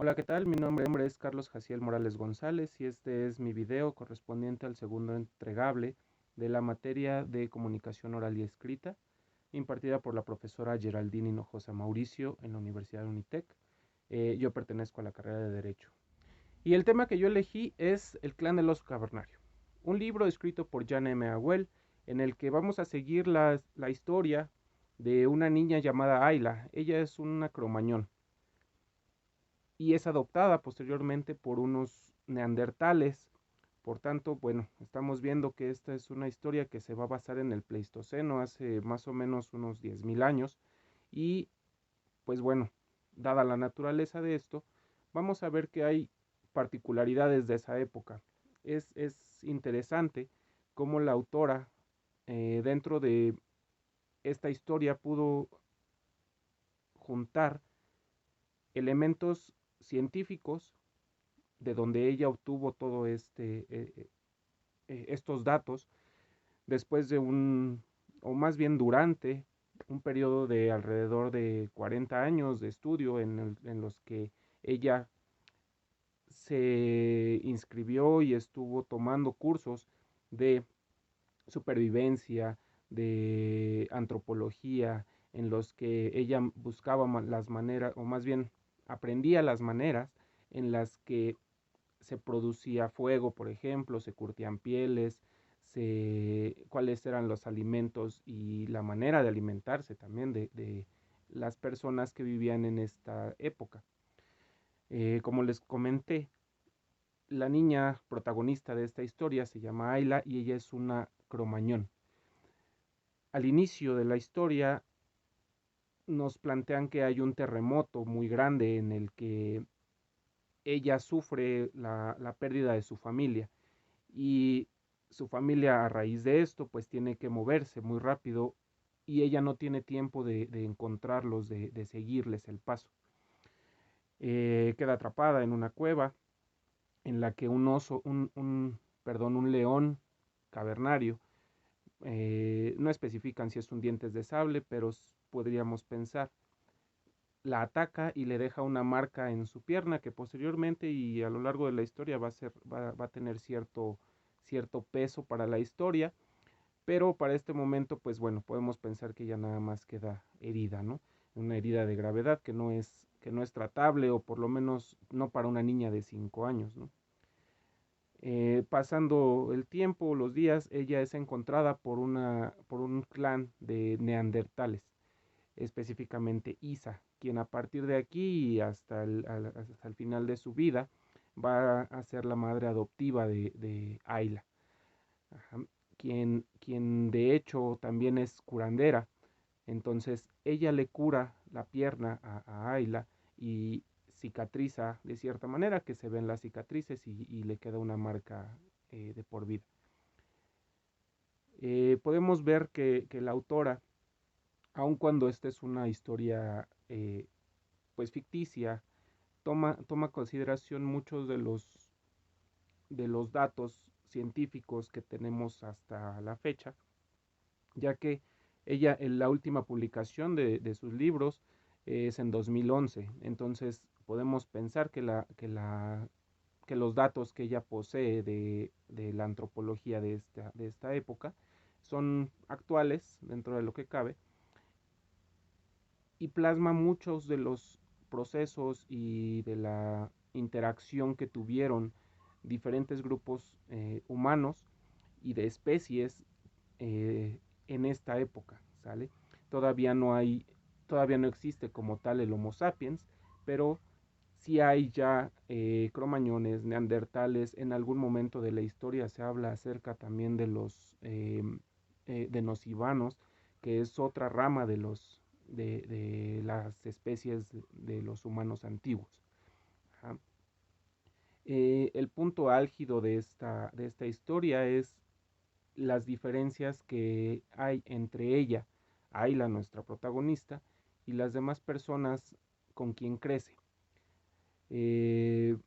Hola, ¿qué tal? Mi nombre es Carlos Jaciel Morales González y este es mi video correspondiente al segundo entregable de la materia de comunicación oral y escrita, impartida por la profesora Geraldine Hinojosa Mauricio en la Universidad de Unitec. Yo pertenezco a la carrera de Derecho. Y el tema que yo elegí es El clan del oso cavernario, un libro escrito por Jan M. Agüel, en el que vamos a seguir la historia de una niña llamada Ayla. Ella es una cromañón y es adoptada posteriormente por unos neandertales. Por tanto, bueno, estamos viendo que esta es una historia que se va a basar en el Pleistoceno, hace más o menos unos 10.000 años. Y pues bueno, dada la naturaleza de esto, vamos a ver que hay particularidades de esa época. Es interesante cómo la autora, dentro de esta historia, pudo juntar elementos científicos de donde ella obtuvo todo estos datos después de o más bien durante un periodo de alrededor de 40 años de estudio en los que ella se inscribió y estuvo tomando cursos de supervivencia, de antropología, en los que ella buscaba las maneras, o más bien aprendía las maneras en las que se producía fuego, por ejemplo, se curtían pieles, cuáles eran los alimentos y la manera de alimentarse también de las personas que vivían en esta época. Como les comenté, la niña protagonista de esta historia se llama Ayla y ella es una cromañón. Al inicio de la historia nos plantean que hay un terremoto muy grande en el que ella sufre la pérdida de su familia y su familia, a raíz de esto, pues tiene que moverse muy rápido y ella no tiene tiempo de encontrarlos, de seguirles el paso. Queda atrapada en una cueva en la que un león cavernario, no especifican si es un dientes de sable, pero podríamos pensar, la ataca y le deja una marca en su pierna que posteriormente y a lo largo de la historia va a tener cierto peso para la historia, pero para este momento, pues bueno, podemos pensar que ya nada más queda herida, ¿no? Una herida de gravedad que no es tratable, o por lo menos no para una niña de 5 años, ¿no? Pasando el tiempo, los días, ella es encontrada por un clan de neandertales, específicamente Isa, quien a partir de aquí y hasta el final de su vida va a ser la madre adoptiva de Ayla. Ajá. Quien de hecho también es curandera. Entonces ella le cura la pierna a Ayla y cicatriza de cierta manera, que se ven las cicatrices y le queda una marca de por vida. Podemos ver que la autora, aun cuando esta es una historia pues ficticia, toma consideración muchos de los datos científicos que tenemos hasta la fecha, ya que ella, en la última publicación de sus libros es en 2011. Entonces podemos pensar que los datos que ella posee de la antropología de esta época son actuales dentro de lo que cabe, y plasma muchos de los procesos y de la interacción que tuvieron diferentes grupos humanos y de especies en esta época, ¿sale? Todavía no hay, todavía no existe como tal el Homo sapiens, pero sí hay ya cromañones, neandertales. En algún momento de la historia se habla acerca también de los denosivanos, que es otra rama de las especies de los humanos antiguos. Ajá. El punto álgido de esta historia es las diferencias que hay entre ella, Ayla, nuestra protagonista, y las demás personas con quien crece. Eh,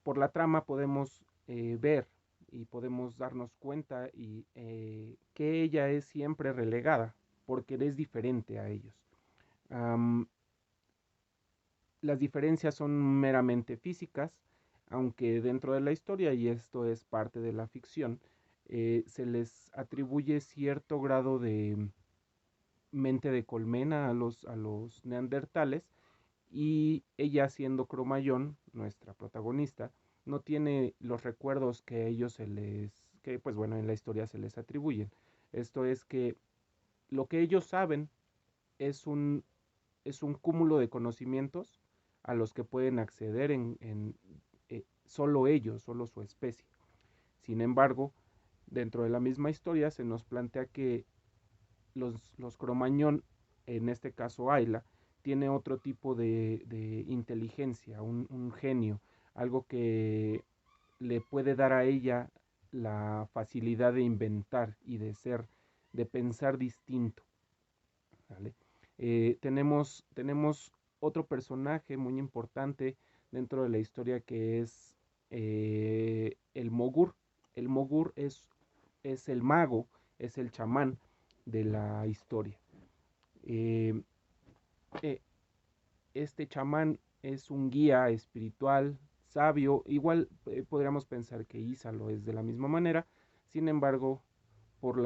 por la trama podemos ver y podemos darnos cuenta que ella es siempre relegada porque es diferente a ellos. Um, Las diferencias son meramente físicas, aunque dentro de la historia, y esto es parte de la ficción, se les atribuye cierto grado de mente de colmena a los neandertales, y ella, siendo Cromañón, nuestra protagonista, no tiene los recuerdos que a ellos que pues bueno, en la historia se les atribuyen. Esto es que lo que ellos saben es es un cúmulo de conocimientos a los que pueden acceder solo ellos, solo su especie. Sin embargo, dentro de la misma historia se nos plantea que los Cromañón, en este caso Ayla, tiene otro tipo de inteligencia, un genio, algo que le puede dar a ella la facilidad de inventar y de pensar distinto. ¿Vale? Tenemos otro personaje muy importante dentro de la historia, que es el Mogur. El Mogur es el mago, es el chamán de la historia. Eh, eh, este chamán es un guía espiritual, sabio, igual podríamos pensar que Isa lo es de la misma manera. Sin embargo, por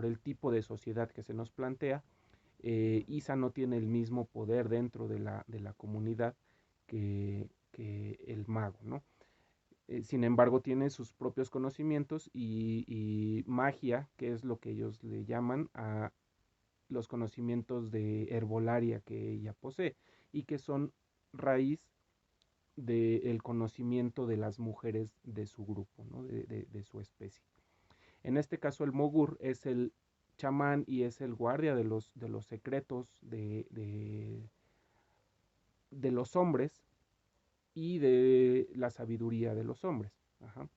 el tipo de sociedad que se nos plantea, Isa no tiene el mismo poder dentro de la comunidad que el mago, ¿no? Sin embargo, tiene sus propios conocimientos y magia, que es lo que ellos le llaman a los conocimientos de herbolaria que ella posee, y que son raíz del conocimiento de las mujeres de su grupo, ¿no? De su especie. En este caso, el Mogur es el chamán y es el guardia de los secretos de los hombres y de la sabiduría de los hombres. Ajá.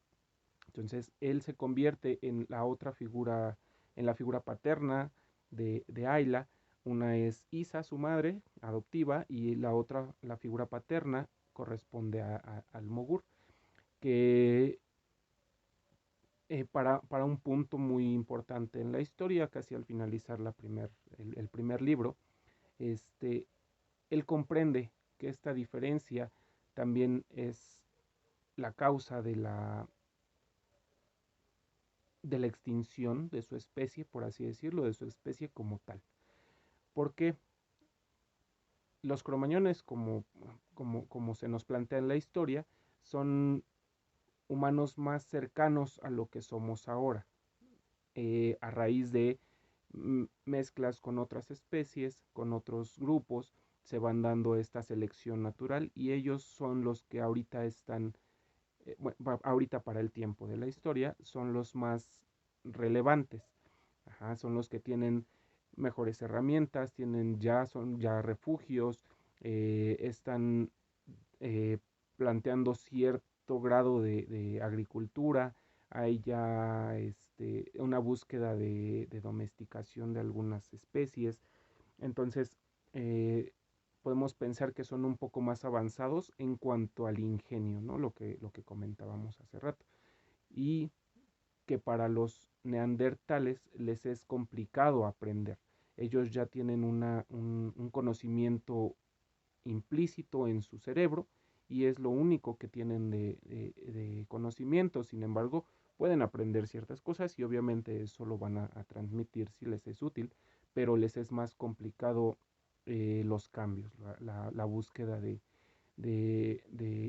Entonces, él se convierte en la otra figura, en la figura paterna de Ayla. Una es Isa, su madre adoptiva, y la otra, la figura paterna, corresponde al Mogur, que para un punto muy importante en la historia, casi al finalizar el primer libro, este, él comprende que esta diferencia también es la causa de la extinción de su especie, por así decirlo, de su especie como tal. Porque los cromañones, como se nos plantea en la historia, son humanos más cercanos a lo que somos ahora, a raíz de mezclas con otras especies, con otros grupos, se van dando esta selección natural, y ellos son los que ahorita están, bueno, ahorita para el tiempo de la historia, son los más relevantes. Ajá, son los que tienen mejores herramientas, son ya refugios, están eh, planteando cierto grado de agricultura, hay ya una búsqueda de domesticación de algunas especies. Entonces, eh, podemos pensar que son un poco más avanzados en cuanto al ingenio, ¿no? Lo que comentábamos hace rato. Y que para los neandertales les es complicado aprender. Ellos ya tienen un conocimiento implícito en su cerebro, y es lo único que tienen de conocimiento. Sin embargo, pueden aprender ciertas cosas y obviamente eso lo van a transmitir si les es útil, pero les es más complicado los cambios, la búsqueda de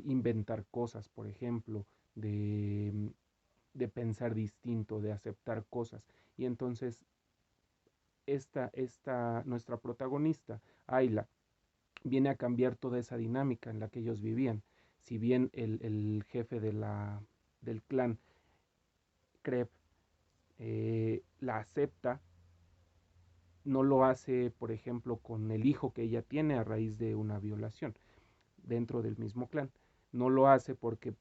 inventar cosas, por ejemplo, de pensar distinto, de aceptar cosas. Y entonces nuestra protagonista, Ayla, viene a cambiar toda esa dinámica en la que ellos vivían. Si bien el jefe del clan, Kreb, la acepta, no lo hace, por ejemplo, con el hijo que ella tiene a raíz de una violación dentro del mismo clan. No lo hace porque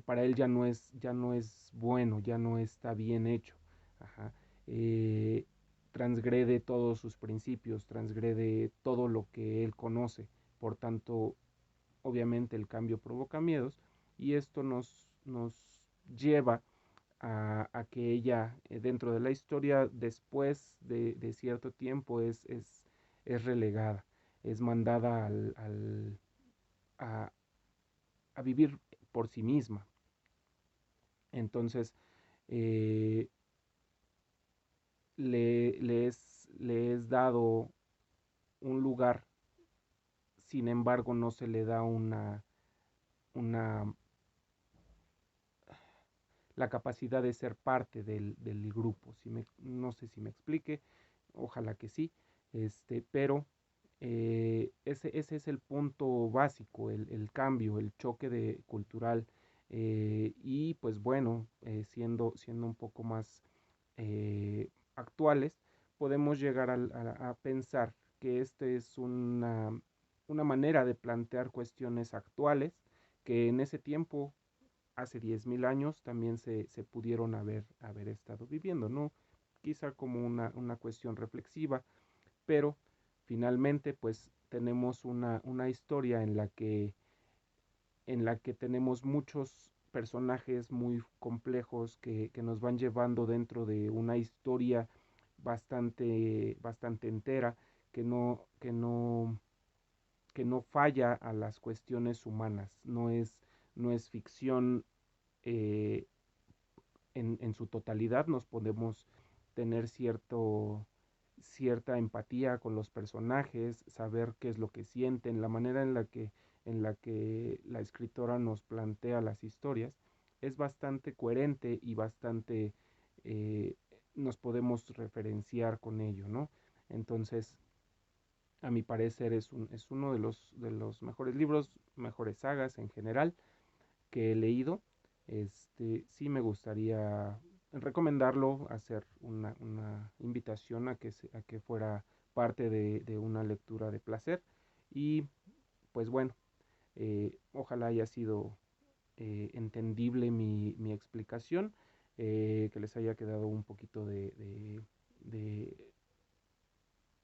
para él ya no es bueno, ya no está bien hecho. Ajá. Eh, Transgrede todos sus principios, transgrede todo lo que él conoce. Por tanto, obviamente el cambio provoca miedos, y esto nos lleva a que ella, dentro de la historia, después de cierto tiempo, es relegada. es mandada a, a vivir por sí misma. Entonces, eh, le es dado un lugar, sin embargo no se le da una la capacidad de ser parte del grupo. No sé si me explique, ojalá que sí, pero ese es el punto básico, el cambio, el choque cultural, y pues bueno, siendo un poco más actuales, podemos llegar a pensar que este es una manera de plantear cuestiones actuales que en ese tiempo, hace 10.000 años, también se pudieron haber estado viviendo, ¿no? Quizá como una cuestión reflexiva, pero finalmente pues tenemos una historia en la que tenemos muchos personajes muy complejos que nos van llevando dentro de una historia bastante entera, que no falla a las cuestiones humanas, no es ficción eh, en su totalidad. Nos podemos tener cierta empatía con los personajes, saber qué es lo que sienten, la manera en la que la escritora nos plantea las historias es bastante coherente y bastante eh, nos podemos referenciar con ello, ¿no? Entonces, a mi parecer es uno de los mejores libros, mejores sagas en general que he leído. Sí me gustaría recomendarlo, hacer una invitación a que fuera parte de una lectura de placer. Y pues bueno, ojalá haya sido entendible mi explicación, que les haya quedado un poquito de,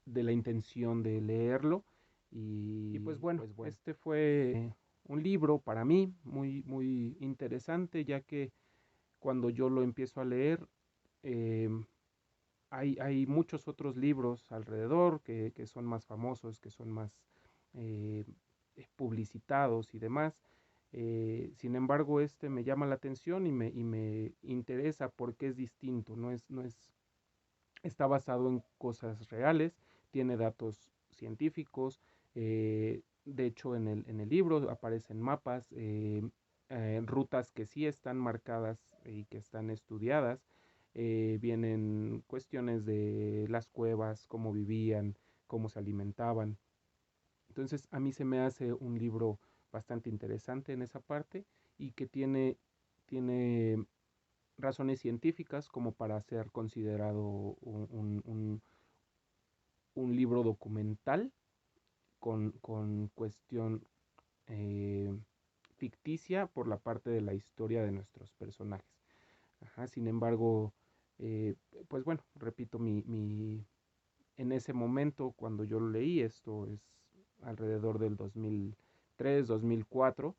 de la intención de leerlo. Y pues bueno, este fue un libro para mí muy interesante, ya que cuando yo lo empiezo a leer, eh, hay muchos otros libros alrededor que son más famosos, que son más eh, publicitados y demás. Sin embargo, este me llama la atención y me interesa porque es distinto, no es, está basado en cosas reales, tiene datos científicos, de hecho en el libro aparecen mapas, rutas que sí están marcadas y que están estudiadas, vienen cuestiones de las cuevas, cómo vivían, cómo se alimentaban. Entonces a mí se me hace un libro bastante interesante en esa parte y que tiene razones científicas como para ser considerado un libro documental con cuestión eh, ficticia por la parte de la historia de nuestros personajes. Ajá, sin embargo, eh, pues bueno, repito, en ese momento cuando yo lo leí, esto es alrededor del 2003, 2004,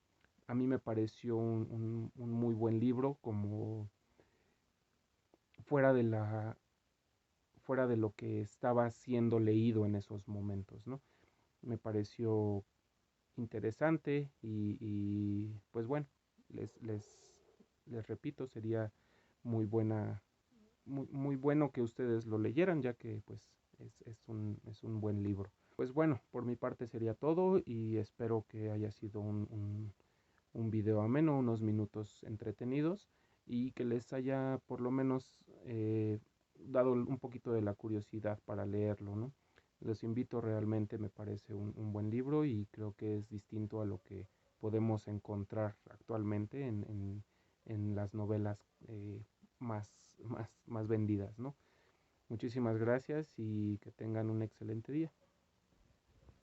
a mí me pareció un muy buen libro, como fuera de fuera de lo que estaba siendo leído en esos momentos, ¿no? Me pareció interesante pues bueno, les, les, les repito, sería muy muy bueno que ustedes lo leyeran, ya que pues es un buen libro. Pues bueno, por mi parte sería todo y espero que haya sido un video ameno, unos minutos entretenidos y que les haya por lo menos dado un poquito de la curiosidad para leerlo, ¿no? Los invito, realmente me parece un buen libro y creo que es distinto a lo que podemos encontrar actualmente en las novelas más vendidas, ¿no? Muchísimas gracias y que tengan un excelente día.